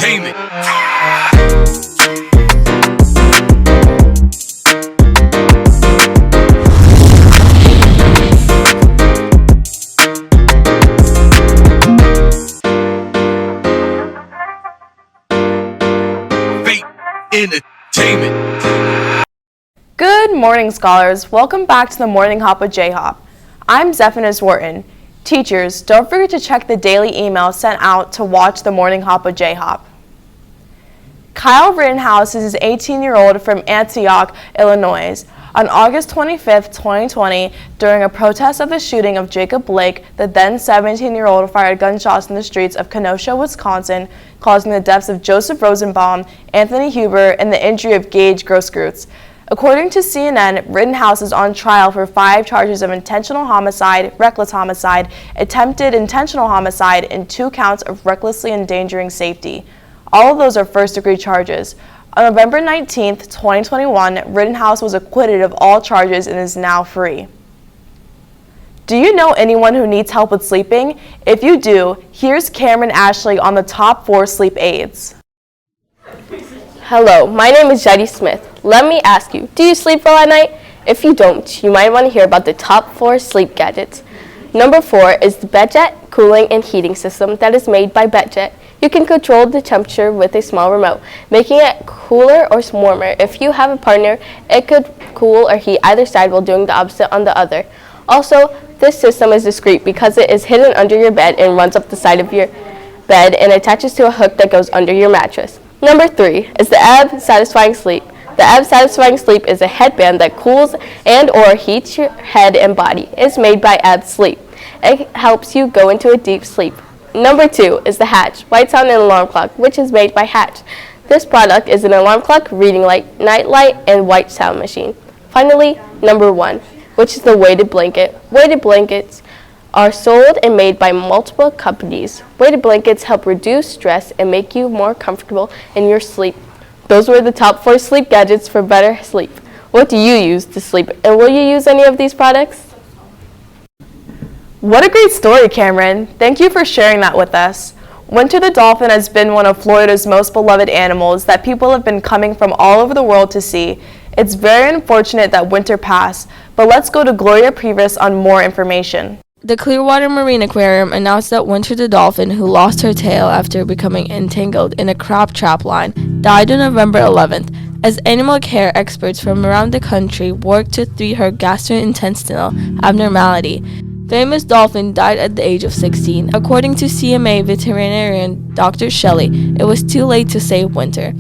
entertainment. Entertainment. Good morning, scholars. Welcome back to the Morning Hop with JHop. I'm Zephaniah Wharton. Teachers, don't forget to check the daily email sent out to watch the Morning Hop with JHop. Kyle Rittenhouse is an 18-year-old from Antioch, Illinois. On August 25, 2020, during a protest of the shooting of Jacob Blake, the then 17-year-old fired gunshots in the streets of Kenosha, Wisconsin, causing the deaths of Joseph Rosenbaum, Anthony Huber, and the injury of Gage Grosskreutz. According to CNN, Rittenhouse is on trial for 5 charges of intentional homicide, reckless homicide, attempted intentional homicide, and 2 counts of recklessly endangering safety. All of those are first-degree charges. On November 19, 2021, Rittenhouse was acquitted of all charges and is now free. Do you know anyone who needs help with sleeping? If you do, here's Cameron Ashley on the top 4 sleep aids. Hello, my name is Jetty Smith. Let me ask you, do you sleep well at night? If you don't, you might want to hear about the top 4 sleep gadgets. Number 4 is the BedJet cooling and heating system that is made by BedJet. You can control the temperature with a small remote, making it cooler or warmer. If you have a partner, it could cool or heat either side while doing the opposite on the other. Also, this system is discreet because it is hidden under your bed and runs up the side of your bed and attaches to a hook that goes under your mattress. Number 3 is the Ebb Satisfying Sleep. The Ebb Satisfying Sleep is a headband that cools and or heats your head and body. It's made by Ebb Sleep. It helps you go into a deep sleep. Number 2 is the Hatch White Sound and Alarm Clock, which is made by Hatch. This product is an alarm clock, reading light, night light, and white sound machine. Finally, number 1, which is the weighted blanket. Weighted blankets are sold and made by multiple companies. Weighted blankets help reduce stress and make you more comfortable in your sleep. Those were the top 4 sleep gadgets for better sleep. What do you use to sleep, and will you use any of these products? What a great story, Cameron. Thank you for sharing that with us. Winter the dolphin has been one of Florida's most beloved animals that people have been coming from all over the world to see. It's very unfortunate that Winter passed, but let's go to Gloria Previs on more information. The Clearwater Marine Aquarium announced that Winter the dolphin, who lost her tail after becoming entangled in a crab trap line, died on November 11th, as animal care experts from around the country worked to treat her gastrointestinal abnormality. Famous dolphin died at the age of 16. According to CMA veterinarian Dr. Shelley, it was too late to save Winter.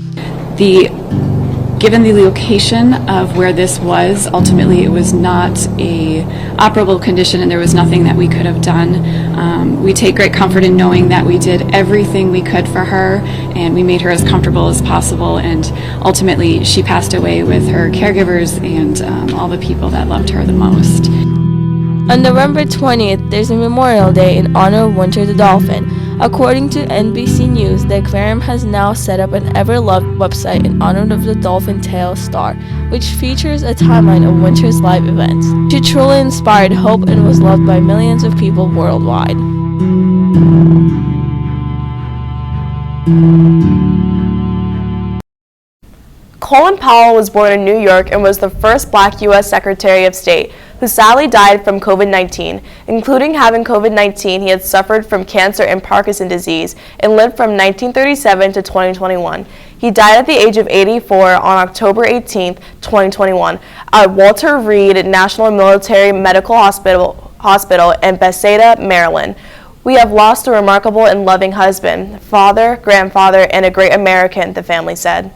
Given the location of where this was, ultimately it was not a operable condition and there was nothing that we could have done. We take great comfort in knowing that we did everything we could for her and we made her as comfortable as possible, and ultimately she passed away with her caregivers and all the people that loved her the most. On November 20th, there's a Memorial Day in honor of Winter the dolphin. According to NBC News, the aquarium has now set up an ever-loved website in honor of the Dolphin Tale star, which features a timeline of Winter's live events. She truly inspired hope and was loved by millions of people worldwide. Colin Powell was born in New York and was the first Black U.S. Secretary of State, who sadly died from COVID-19. Including having COVID-19, he had suffered from cancer and Parkinson's disease and lived from 1937 to 2021. He died at the age of 84 on October 18, 2021, at Walter Reed National Military Medical Hospital in Bethesda, Maryland. We have lost a remarkable and loving husband, father, grandfather, and a great American, the family said.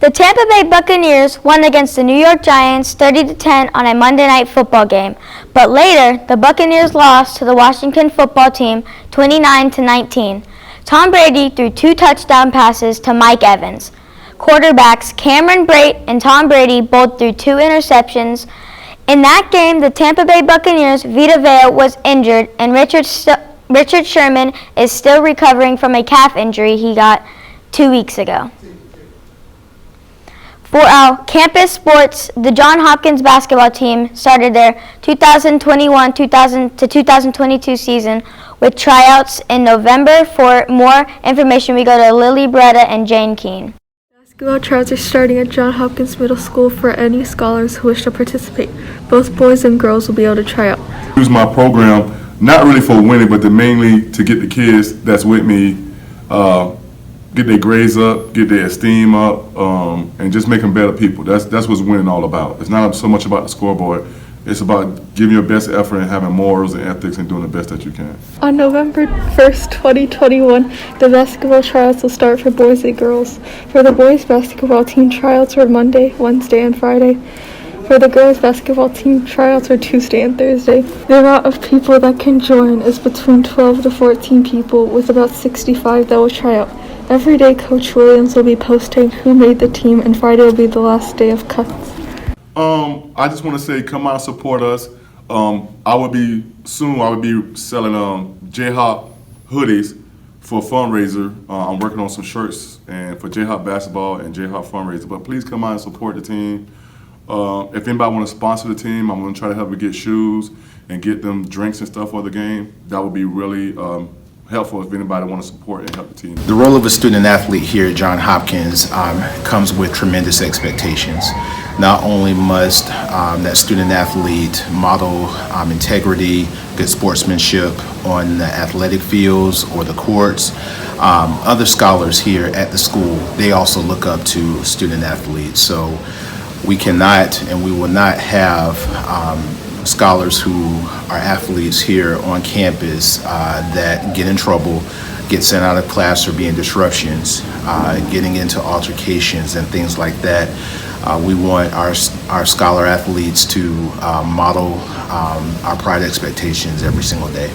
The Tampa Bay Buccaneers won against the New York Giants 30-10 on a Monday Night Football game, but later the Buccaneers lost to the Washington football team 29-19. Tom Brady threw 2 touchdown passes to Mike Evans. Quarterbacks Cameron Brate and Tom Brady both threw 2 interceptions. In that game, the Tampa Bay Buccaneers' Vita Vea was injured, and Richard Sherman is still recovering from a calf injury he got 2 weeks ago. For our campus sports, the John Hopkins basketball team started their 2021 to 2022 season with tryouts in November. For more information, we go to Lily Beretta and Jane Keene. Basketball tryouts are starting at John Hopkins Middle School for any scholars who wish to participate. Both boys and girls will be able to try out. Use my program not really for winning, but mainly to get the kids that's with me, get their grades up, get their esteem up, and just make them better people. That's what's winning all about. It's not so much about the scoreboard. It's about giving your best effort and having morals and ethics and doing the best that you can. On November 1st, 2021, the basketball tryouts will start for boys and girls. For the boys basketball team, tryouts are Monday, Wednesday, and Friday. For the girls basketball team, tryouts are Tuesday and Thursday. The amount of people that can join is between 12 to 14 people, with about 65 that will try out. Every day, Coach Williams will be posting who made the team, and Friday will be the last day of cuts. I just want to say, come out and support us. I will be selling JHop hoodies for a fundraiser. I'm working on some shirts and for JHop basketball and JHop fundraiser. But please come out and support the team. If anybody want to sponsor the team, I'm going to try to help them get shoes and get them drinks and stuff for the game. That would be really helpful if anybody want to support and help the team. The role of a student athlete here at John Hopkins comes with tremendous expectations. Not only must that student athlete model integrity, good sportsmanship on the athletic fields or the courts, other scholars here at the school, they also look up to student athletes. So we cannot and we will not have scholars who are athletes here on campus that get in trouble, get sent out of class or be in disruptions, getting into altercations and things like that. We want our scholar athletes to model our pride expectations every single day.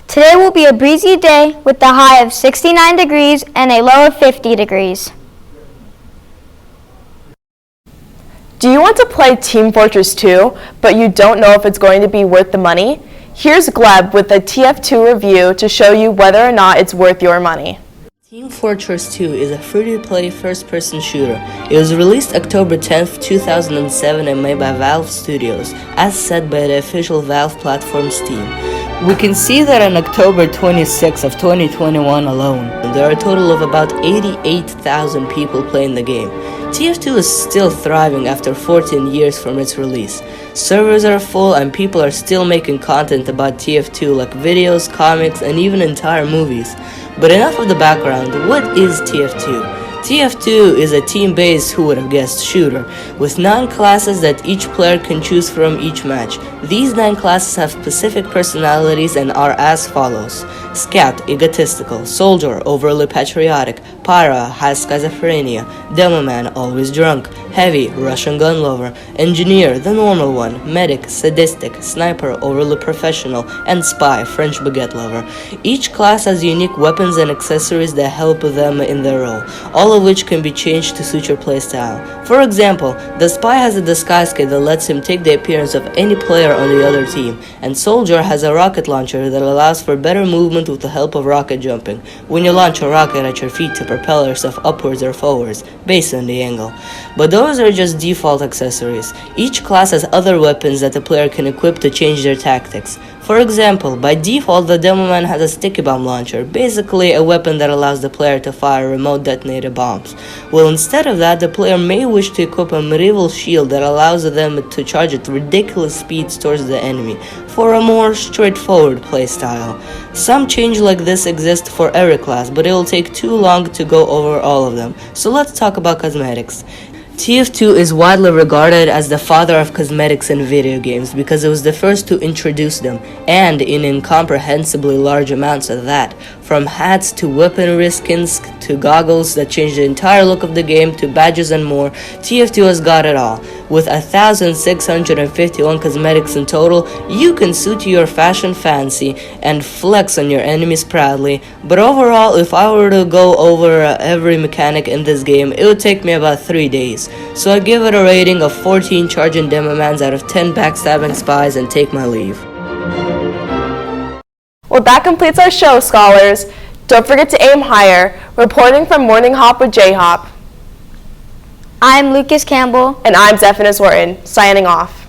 Today will be a breezy day with a high of 69 degrees and a low of 50 degrees. Do you want to play Team Fortress 2, but you don't know if it's going to be worth the money? Here's Gleb with a TF2 review to show you whether or not it's worth your money. Team Fortress 2 is a free-to-play first-person shooter. It was released October 10th, 2007 and made by Valve Studios, as said by the official Valve platform Steam. We can see that on October 26th of 2021 alone, there are a total of about 88,000 people playing the game. TF2 is still thriving after 14 years from its release. Servers are full and people are still making content about TF2 like videos, comics, and even entire movies. But enough of the background, what is TF2? TF2 is a team-based, who would have guessed, shooter, with 9 classes that each player can choose from each match. These 9 classes have specific personalities and are as follows: Scout, egotistical; Soldier, overly patriotic; Pyra, has schizophrenia; Demoman, always drunk; Heavy, Russian gun lover; Engineer, the normal one; Medic, sadistic; Sniper, overly professional; and Spy, French baguette lover. Each class has unique weapons and accessories that help them in their role, all of which can be changed to suit your playstyle. For example, the Spy has a disguise kit that lets him take the appearance of any player on the other team, and Soldier has a rocket launcher that allows for better movement with the help of rocket jumping, when you launch a rocket at your feet to propel yourself upwards or forwards, based on the angle. But those are just default accessories. Each class has other weapons that the player can equip to change their tactics. For example, by default, the Demoman has a sticky bomb launcher, basically a weapon that allows the player to fire remote detonated bombs. Well, instead of that, the player may wish to equip a medieval shield that allows them to charge at ridiculous speeds towards the enemy, for a more straightforward playstyle. Some change like this exist for every class, but it will take too long to go over all of them, so let's talk about cosmetics. TF2 is widely regarded as the father of cosmetics in video games because it was the first to introduce them, and in incomprehensibly large amounts at that. From hats to weaponry skins to goggles that change the entire look of the game to badges and more, TF2 has got it all. With 1,651 cosmetics in total, you can suit your fashion fancy and flex on your enemies proudly. But overall, if I were to go over every mechanic in this game, it would take me about 3 days. So I give it a rating of 14 charging demomans out of 10 backstabbing spies and take my leave. Well, that completes our show, scholars. Don't forget to aim higher. Reporting from Morning Hop with JHop. I'm Lucas Campbell. And I'm Zephaniah Wharton, signing off.